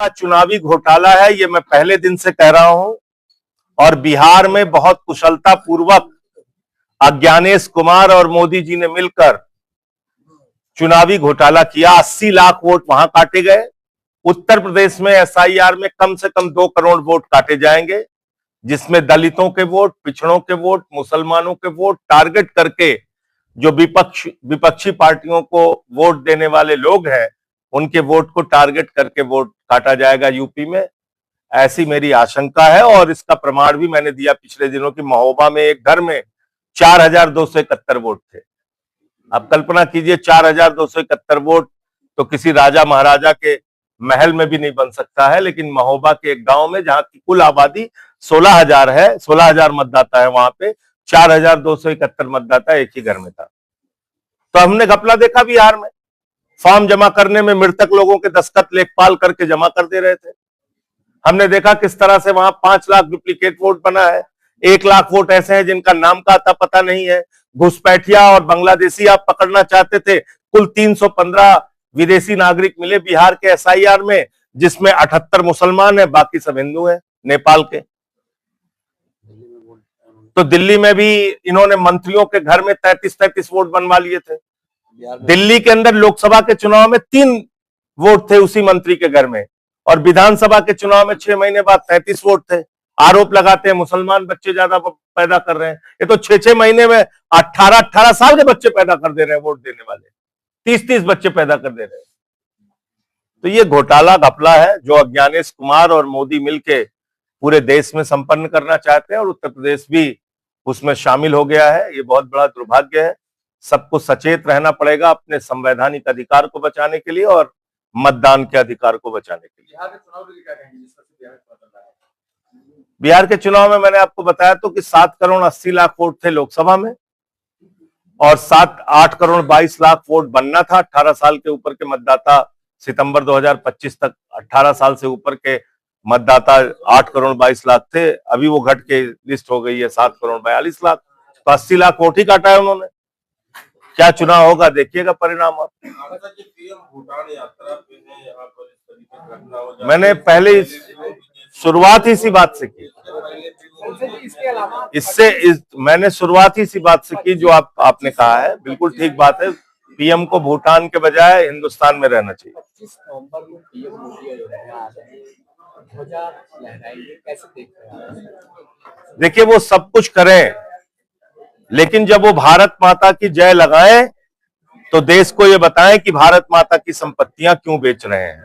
का चुनावी घोटाला है, ये मैं पहले दिन से कह रहा हूं। और बिहार में बहुत कुशलता पूर्वक अज्ञानेश कुमार और मोदी जी ने मिलकर चुनावी घोटाला किया। 80 लाख वोट वहां काटे गए। उत्तर प्रदेश में एसआईआर में कम से कम 2 करोड़ वोट काटे जाएंगे, जिसमें दलितों के वोट, पिछड़ों के वोट, मुसलमानों के वोट टारगेट करके जो विपक्षी पार्टियों को वोट देने वाले लोग हैं, उनके वोट को टारगेट करके वोट काटा जाएगा यूपी में। ऐसी मेरी आशंका है और इसका प्रमाण भी मैंने दिया पिछले दिनों की महोबा में एक घर में 4271 वोट थे। अब कल्पना कीजिए 4271 वोट तो किसी राजा महाराजा के महल में भी नहीं बन सकता है, लेकिन महोबा के एक गांव में जहां की कुल आबादी 16,000 है, 16,000 मतदाता है, वहां पे 4271 मतदाता एक ही घर में था। तो हमने घपला देखा बिहार में। फॉर्म जमा करने में मृतक लोगों के दस्तखत लेखपाल करके जमा कर दे रहे थे। हमने देखा किस तरह से वहां 5 लाख डुप्लीकेट वोट बना है। 1 लाख वोट ऐसे हैं जिनका नाम का अता पता नहीं है। घुसपैठिया और बांग्लादेशी आप पकड़ना चाहते थे। कुल 315 विदेशी नागरिक मिले बिहार के एसआईआर में, जिसमें 78 मुसलमान है, बाकी सब हिंदू हैं नेपाल के। तो दिल्ली में भी इन्होंने मंत्रियों के घर में 33 वोट बनवा लिए थे। दिल्ली के अंदर लोकसभा के चुनाव में 3 वोट थे उसी मंत्री के घर में, और विधानसभा के चुनाव में 6 महीने बाद 33 वोट थे। आरोप लगाते हैं मुसलमान बच्चे ज्यादा पैदा कर रहे हैं। ये तो 6-6 महीने में 18-18 साल के बच्चे पैदा कर दे रहे हैं वोट देने वाले, 30-30 बच्चे पैदा कर दे रहे हैं। तो ये घोटाला घपला है जो अज्ञानेश कुमार और मोदी मिलके पूरे देश में संपन्न करना चाहते हैं, और उत्तर प्रदेश भी उसमें शामिल हो गया है। ये बहुत बड़ा दुर्भाग्य है। सबको सचेत रहना पड़ेगा अपने संवैधानिक अधिकार को बचाने के लिए और मतदान के अधिकार को बचाने के लिए। बिहार के चुनाव में मैंने आपको बताया तो कि 7 करोड़ 80 लाख वोट थे लोकसभा में, और 8 करोड़ 22 लाख वोट बनना था। 18 साल के ऊपर के मतदाता सितंबर 2025 तक 18 साल से ऊपर के मतदाता 8 करोड़ 22 लाख थे। अभी वो घट के लिस्ट हो गई है 7 करोड़ 42 लाख। तो 80 लाख वोट ही काटा है उन्होंने। क्या चुनाव होगा देखिएगा परिणाम आप। मैंने पहले शुरुआत ही इसी बात से की। मैंने शुरुआत ही इसी बात से की जो आपने कहा है। बिल्कुल ठीक बात है। पीएम को भूटान के बजाय हिंदुस्तान में रहना चाहिए। 25 नवंबर को पीएम मोदी ध्वजा लहराएंगे, कैसे देख रहे हैं? देखिए वो सब कुछ करें, लेकिन जब वो भारत माता की जय लगाएं तो देश को ये बताएं कि भारत माता की संपत्तियां क्यों बेच रहे हैं।